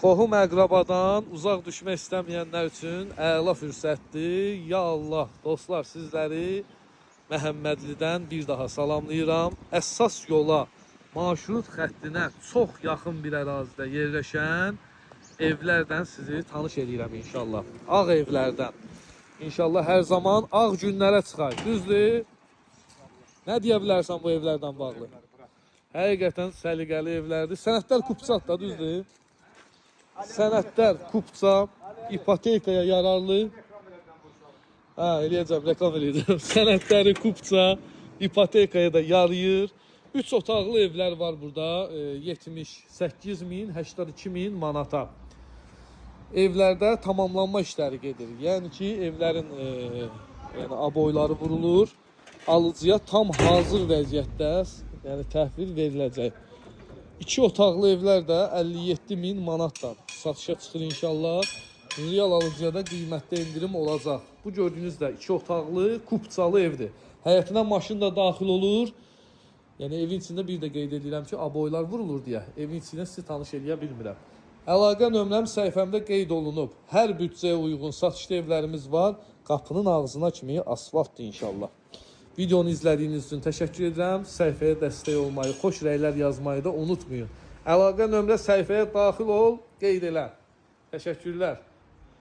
Qohum əqrabadan uzaq düşmək istəməyənlər üçün əla fürsətdir. Ya Allah, dostlar, sizləri Məhəmmədlidən bir daha salamlayıram. Əsas yola, marşrut xəttinə çox yaxın bir ərazidə yerləşən evlərdən sizi tanış edirəm inşallah. Ağ evlərdən. İnşallah hər zaman ağ günlərə çıxar. Düzdür? Nə deyə bilərsən bu evlərdən bağlı? Həqiqətən səliqəli evlərdir. Sənədlər kupçat da, düzdür? Sənədlər kupça, ipotekaya yararlı. Eləyəcəm, reklam eləyəcəm. Sənədləri kupça, ipotekaya da yarayır. 3 otaqlı evlər var burada. 78 min, 82 min manata. Evlərdə tamamlanma işləri gedir. Yəni ki, evlərin aboyları vurulur. Alıcıya tam hazır vəziyyətdə təhvil veriləcək. 2 otaqlı evlər də 57 min manatdan satışa çıxır inşallah. Real alıcıya da qiymətdə indirim olacaq. Bu gördüyünüz də 2 otaqlı kupçalı evdir. Həyətinə maşın da daxil olur. Yəni evin içində bir də qeyd edirəm ki, aboylar vurulur deyə evin içində sizi tanış edə bilmirəm. Əlaqə nömrəm səhifəmdə qeyd olunub. Hər büdcəyə uyğun satışlı evlərimiz var. Qapının ağzına kimi asfaltdır inşallah. Videonu izlədiyiniz üçün təşəkkür edirəm. Səhifəyə dəstək olmayı, xoş rəylər yazmayı da unutmayın. Əlaqə nömrə səhifəyə daxil ol, qeyd elə. Təşəkkürlər.